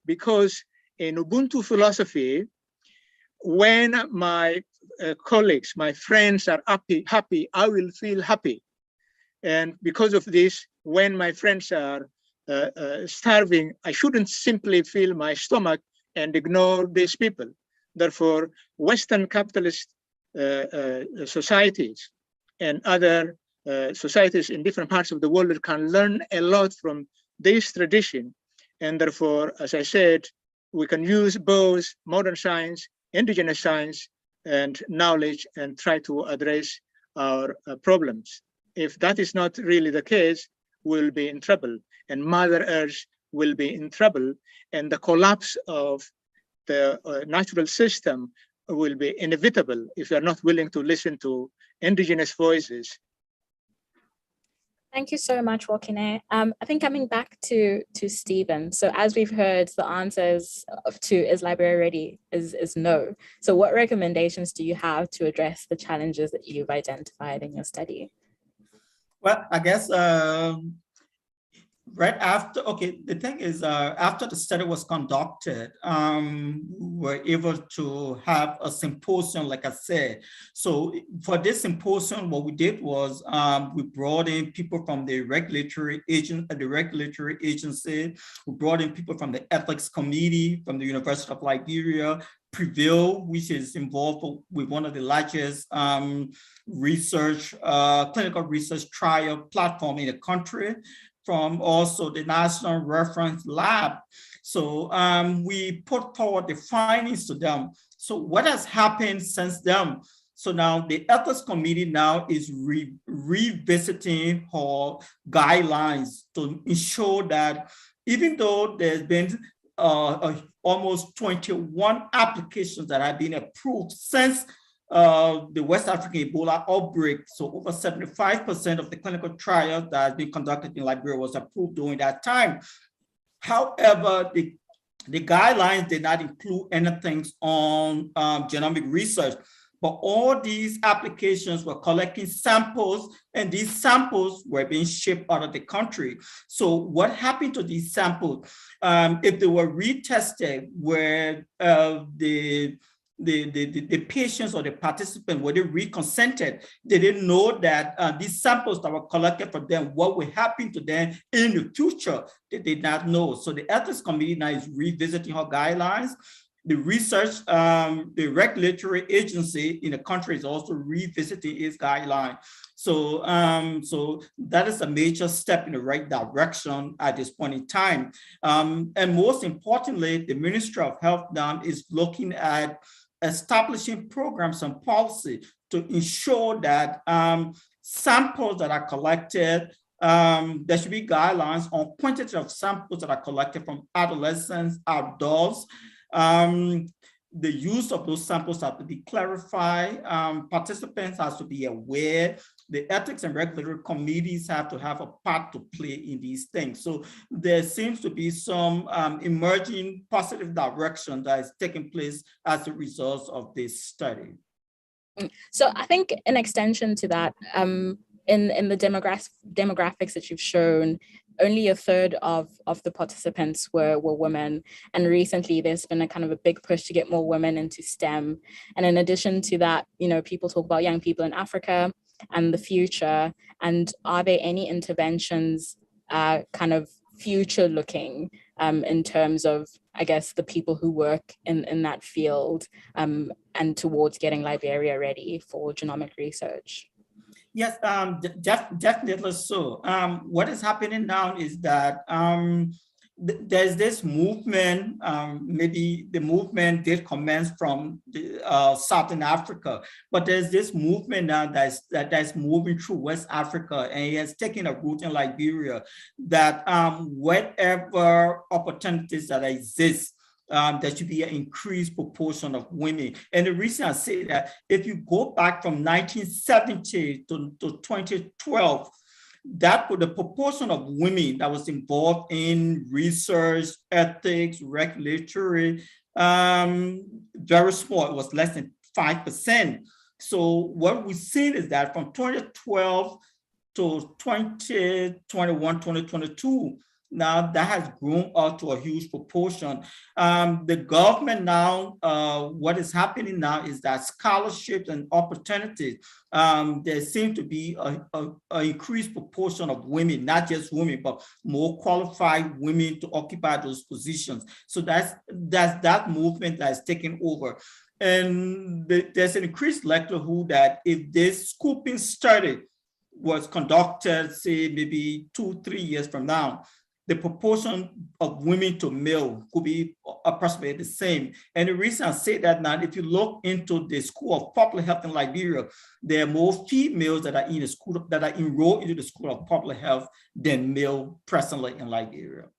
because in Ubuntu philosophy, when my colleagues, my friends are happy, I will feel happy. And because of this, when my friends are starving, I shouldn't simply fill my stomach and ignore these people. Therefore, Western capitalist societies and other societies in different parts of the world can learn a lot from this tradition. And therefore, as I said, we can use both modern science, indigenous science, and knowledge and try to address our problems. If that is not really the case, we'll be in trouble, and Mother Earth will be in trouble, and the collapse of the natural system will be inevitable if you're not willing to listen to indigenous voices. Thank you so much, Workineh. I think coming back to Stephen. So as we've heard, the answers to is Liberia ready is no. So what recommendations do you have to address the challenges that you've identified in your study? Well, I guess right after, okay, the thing is, after the study was conducted, we were able to have a symposium, like I said. So for this symposium, what we did was we brought in people from the regulatory agency, we brought in people from the ethics committee, from the University of Liberia, Prevail, which is involved with one of the largest clinical research trial platform in the country, from also the National Reference Lab. So we put forward the findings to them. So what has happened since then? So now the ethics committee now is revisiting her guidelines to ensure that even though there's been almost 21 applications that have been approved since the West African Ebola outbreak. So over 75% of the clinical trials that has been conducted in Liberia was approved during that time. However, the guidelines did not include anything on genomic research, but all these applications were collecting samples, and these samples were being shipped out of the country. So what happened to these samples? If they were retested, where the patients or the participants, were they reconsented, they didn't know that these samples that were collected for them, what will happen to them in the future, they did not know. So the ethics committee now is revisiting her guidelines. The research, the regulatory agency in the country is also revisiting its guideline. So, so that is a major step in the right direction at this point in time. And most importantly, the Ministry of Health now is looking at establishing programs and policy to ensure that samples that are collected, there should be guidelines on quantity of samples that are collected from adolescents, adults. The use of those samples have to be clarified. Participants have to be aware. The ethics and regulatory committees have to have a part to play in these things. So there seems to be some emerging positive direction that is taking place as a result of this study. So I think in extension to that, in the demographics that you've shown, only a third of the participants were women. And recently there's been a kind of a big push to get more women into STEM. And in addition to that, you know, people talk about young people in Africa and the future. And are there any interventions kind of future looking in terms of, I guess, the people who work in that field and towards getting Liberia ready for genomic research? Yes, definitely so. What is happening now is that there's this movement, maybe the movement did commence from Southern Africa, but there's this movement now that's moving through West Africa, and it has taken a root in Liberia, that whatever opportunities that exist, there should be an increased proportion of women. And the reason I say that, if you go back from 1970 to 2012, the proportion of women that was involved in research, ethics, regulatory, very small. It was less than 5%. So what we've seen is that from 2012 to 2021, 2022, now that has grown up to a huge proportion. The government now, what is happening now is that scholarships and opportunities, there seems to be an increased proportion of women, not just women, but more qualified women to occupy those positions. So that's that movement that is taking over. And there's an increased likelihood that if this scooping study was conducted, say maybe 2-3 years from now, the proportion of women to male could be approximately the same. And the reason I say that now, if you look into the School of Public Health in Liberia, there are more females that are in the school that are enrolled into the School of Public Health than male presently in Liberia.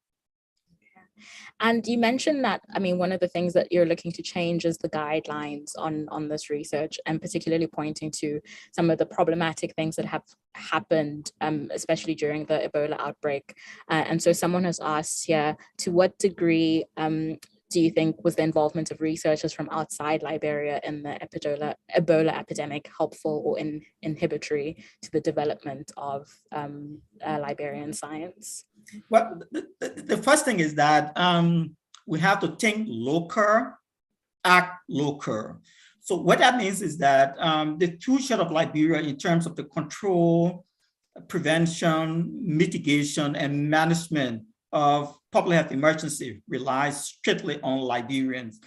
And you mentioned that, I mean, one of the things that you're looking to change is the guidelines on this research, and particularly pointing to some of the problematic things that have happened, especially during the Ebola outbreak. And so someone has asked here, to what degree do you think was the involvement of researchers from outside Liberia in the Ebola epidemic helpful or inhibitory to the development of Liberian science? Well, the first thing is that we have to think local, act local. So what that means is that the future of Liberia in terms of the control, prevention, mitigation, and management of public health emergency relies strictly on Liberians.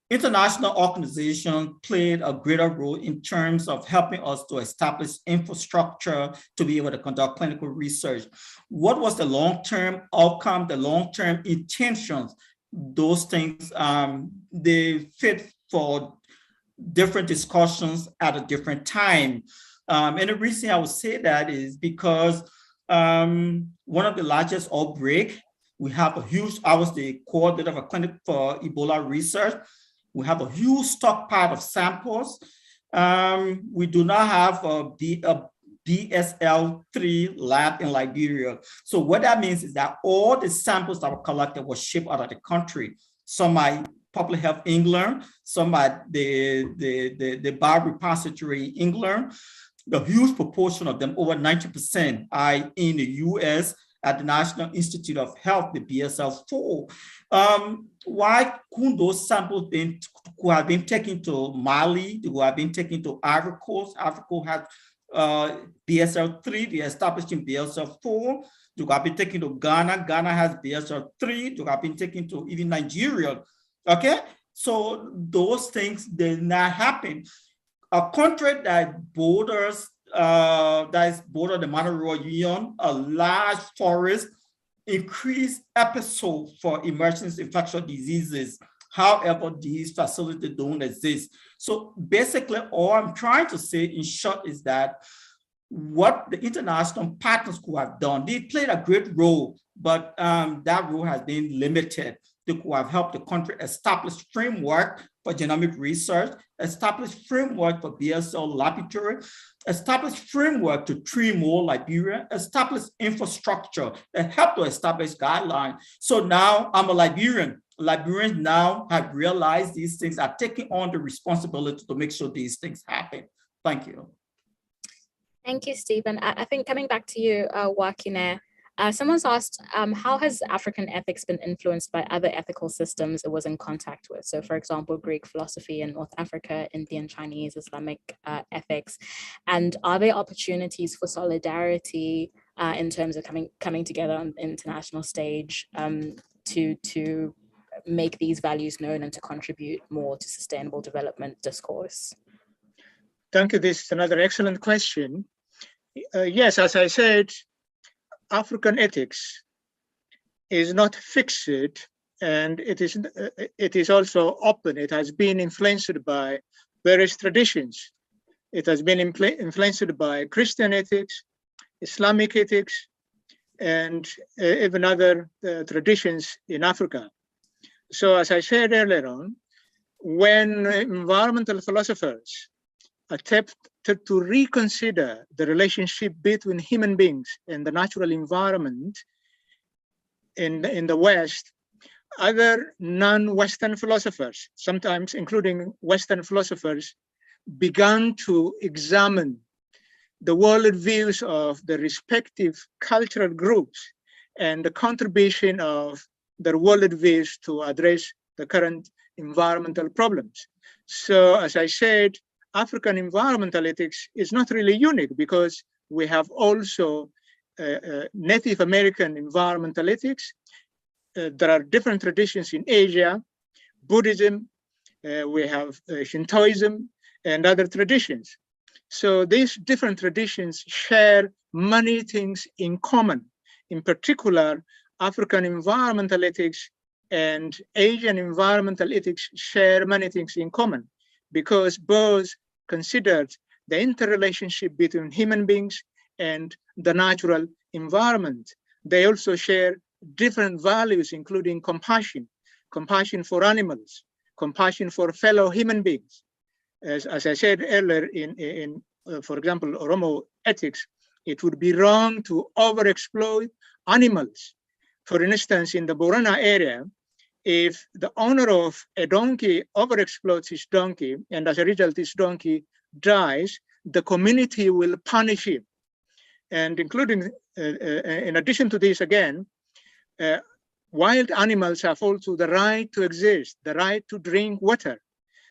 International organizations played a greater role in terms of helping us to establish infrastructure to be able to conduct clinical research. What was the long-term outcome, the long-term intentions? Those things, they fit for different discussions at a different time. And the reason I would say that is because one of the largest outbreak, we have a huge, I was the coordinator of a clinic for Ebola research. We have a huge stockpile of samples. We do not have a BSL-3 lab in Liberia. So what that means is that all the samples that were collected were shipped out of the country. Some are Public Health England, some are the biorepository England. The huge proportion of them, over 90%, are in the US at the National Institute of Health, the BSL-4. Why couldn't those samples could have been taken to Mali, they would have been taken to Ivory Coast? Ivory Coast had BSL-3, they established in BSL-4. They could have been taken to Ghana. Ghana has BSL-3. They could have been taken to even Nigeria. Okay, so those things did not happen. A country that borders the Monroe Union, a large forest, increased episode for emergency infectious diseases. However, these facilities don't exist. So basically, all I'm trying to say in short is that what the international partners could have done, they played a great role, but that role has been limited. They could have helped the country establish framework for genomic research, establish framework for BSL laboratory, establish framework to treat more Liberia, establish infrastructure that help to establish guidelines. So now I'm a Liberian. Liberians now have realized these things, are taking on the responsibility to make sure these things happen. Thank you. Thank you, Stephen. I think coming back to you, Workineh, someone's asked, how has African ethics been influenced by other ethical systems it was in contact with? So for example, Greek philosophy in North Africa, Indian, Chinese, Islamic ethics. And are there opportunities for solidarity in terms of coming together on the international stage to make these values known and to contribute more to sustainable development discourse? Thank you. This is another excellent question. Yes, as I said, African ethics is not fixed, and it is also open. It has been influenced by various traditions. It has been influenced by Christian ethics, Islamic ethics, and even other traditions in Africa. So as I said earlier on, when environmental philosophers attempt to reconsider the relationship between human beings and the natural environment in the West, other non-Western philosophers, sometimes including Western philosophers, began to examine the worldviews of the respective cultural groups and the contribution of their worldviews to address the current environmental problems. So, as I said, African environmental ethics is not really unique because we have also Native American environmental ethics. There are different traditions in Asia, Buddhism, we have Shintoism, and other traditions. So these different traditions share many things in common. In particular, African environmental ethics and Asian environmental ethics share many things in common because both considered the interrelationship between human beings and the natural environment. They also share different values, including compassion, compassion for animals, compassion for fellow human beings. As I said earlier, for example, Oromo ethics, it would be wrong to overexploit animals. For instance, in the Borana area, if the owner of a donkey overexploits his donkey, and as a result, this donkey dies, the community will punish him. And including, in addition to this, again, wild animals have also the right to exist, the right to drink water.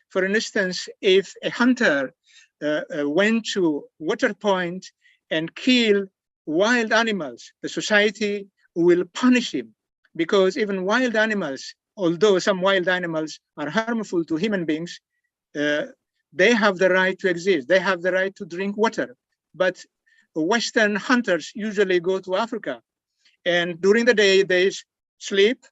For instance, if a hunter went to water point and killed wild animals, the society will punish him because even wild animals, although some wild animals are harmful to human beings, they have the right to exist. They have the right to drink water. But Western hunters usually go to Africa, and during the day they sleep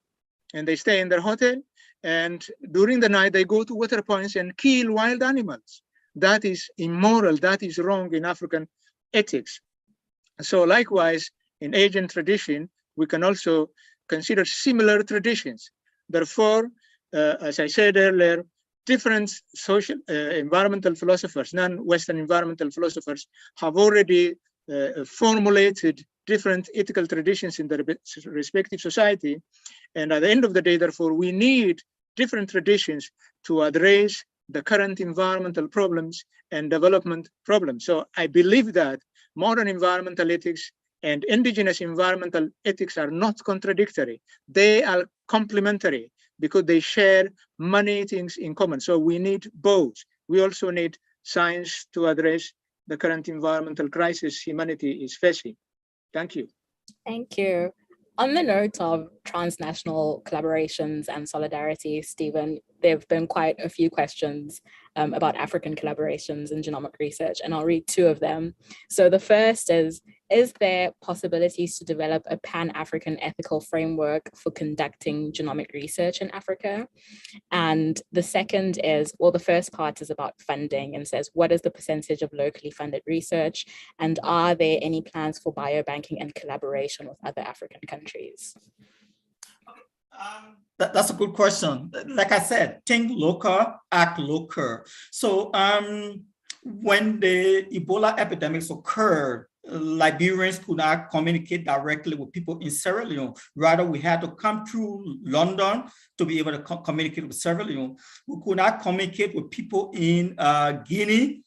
and they stay in their hotel, and during the night they go to water points and kill wild animals. That is immoral, that is wrong in African ethics. So likewise, in Asian tradition, we can also consider similar traditions. Therefore, as I said earlier, different social environmental philosophers, non-Western environmental philosophers, have already formulated different ethical traditions in the respective society. And at the end of the day, therefore, we need different traditions to address the current environmental problems and development problems. So I believe that modern environmental ethics and indigenous environmental ethics are not contradictory. They are complementary because they share many things in common. So we need both. We also need science to address the current environmental crisis humanity is facing. Thank you. Thank you. On the note of transnational collaborations and solidarity, Stephen, there have been quite a few questions about African collaborations in genomic research, and I'll read two of them. So the first is there possibilities to develop a Pan-African ethical framework for conducting genomic research in Africa? And the second is, well, the first part is about funding and says, what is the percentage of locally funded research? And are there any plans for biobanking and collaboration with other African countries? That's a good question. Like I said, think local, act local. So when the Ebola epidemics occurred, Liberians could not communicate directly with people in Sierra Leone. Rather, we had to come through London to be able to communicate with Sierra Leone. We could not communicate with people in Guinea,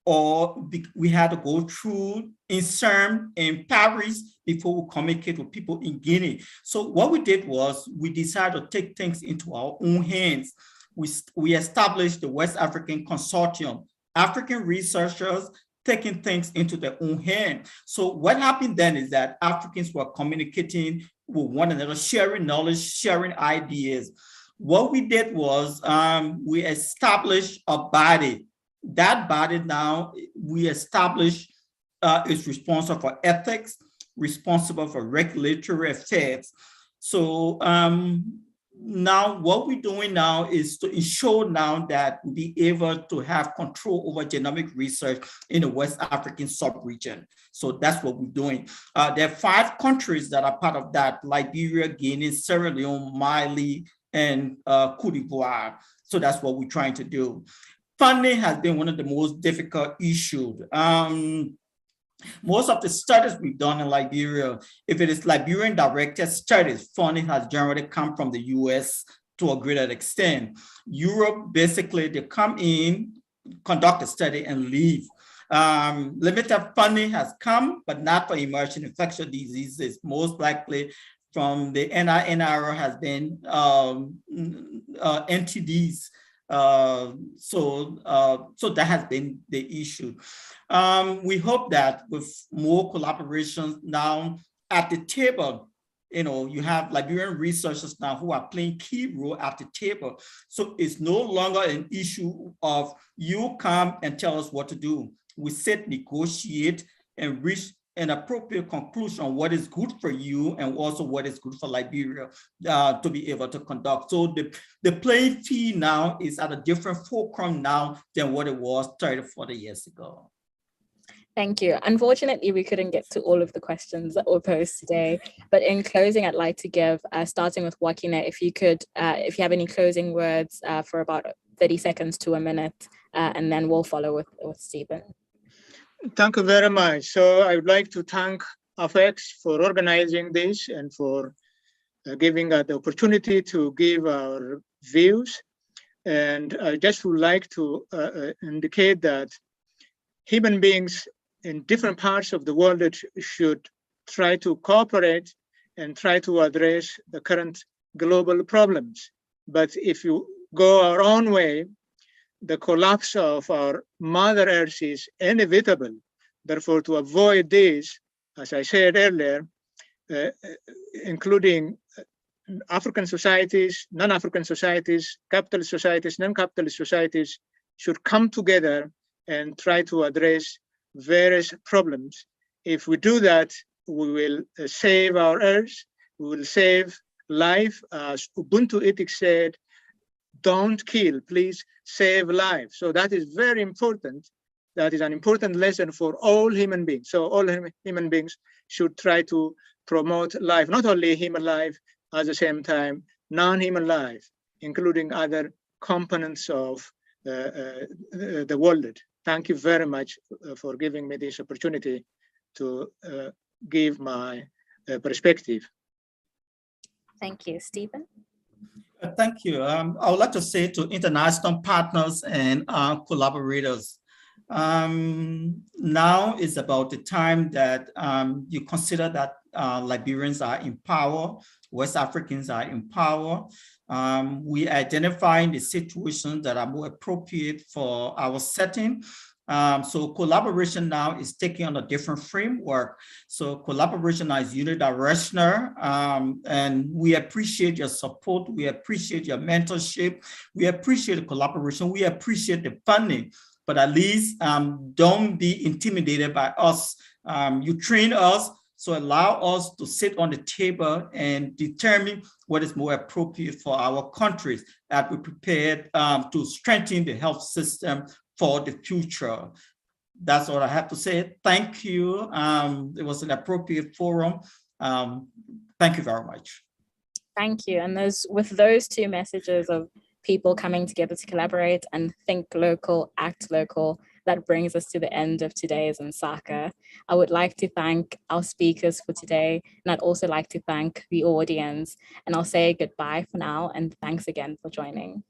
or we had to go through INSERM in Paris before we communicate with people in Guinea. So what we did was we decided to take things into our own hands. We established the West African Consortium, African researchers taking things into their own hand. So what happened then is that Africans were communicating with one another, sharing knowledge, sharing ideas. What we did was we established a body. That body now we established is responsible for ethics, responsible for regulatory affairs. So now what we're doing now is to ensure now that we'll be able to have control over genomic research in the West African sub-region. So that's what we're doing. There are 5 countries that are part of that: Liberia, Guinea, Sierra Leone, Mali, and Cote d'Ivoire. So that's what we're trying to do. funding has been one of the most difficult issues. Most of the studies we've done in Liberia, if it is Liberian directed studies, funding has generally come from the US to a greater extent. Europe, basically, they come in, conduct a study and leave. Limited funding has come, but not for emerging infectious diseases. Most likely from the NINR has been NTDs. So that has been the issue. We hope that with more collaborations now at the table, you have Liberian researchers now who are playing key role at the table. So it's no longer an issue of you come and tell us what to do. We sit, negotiate, and reach an appropriate conclusion on what is good for you and also what is good for Liberia to be able to conduct. So the playing field now is at a different fulcrum now than what it was 30, 40 years ago. Thank you. Unfortunately, we couldn't get to all of the questions that were posed today, but in closing, I'd like to give, starting with Workineh, if you have any closing words for about 30 seconds to a minute, and then we'll follow with Stephen. Thank you very much. So I would like to thank AfOx for organizing this and for giving us the opportunity to give our views. And I just would like to indicate that human beings in different parts of the world should try to cooperate and try to address the current global problems. But if you go our own way, the collapse of our Mother Earth is inevitable. Therefore, to avoid this, as I said earlier, including African societies, non-African societies, capitalist societies, non-capitalist societies should come together and try to address various problems. If we do that, we will save our Earth, we will save life. As Ubuntu Ethics said, don't kill, please save life. So that is very important. That is an important lesson for all human beings. So all human beings should try to promote life, not only human life, at the same time, non-human life, including other components of the world. Thank you very much for giving me this opportunity to give my perspective. Thank you. Stephen? Thank you. I would like to say to international partners and collaborators, now is about the time that you consider that Liberians are in power, West Africans are in power. We identify the situations that are more appropriate for our setting. So collaboration now is taking on a different framework. So collaboration is unidirectional, and we appreciate your support. We appreciate your mentorship. We appreciate the collaboration. We appreciate the funding, but at least don't be intimidated by us. You train us, so allow us to sit on the table and determine what is more appropriate for our countries as we prepare to strengthen the health system for the future. That's all I have to say. Thank you. It was an appropriate forum. Thank you very much. Thank you. And with those two messages of people coming together to collaborate and think local, act local, that brings us to the end of today's insaka. I would like to thank our speakers for today, and I'd also like to thank the audience. And I'll say goodbye for now, and thanks again for joining.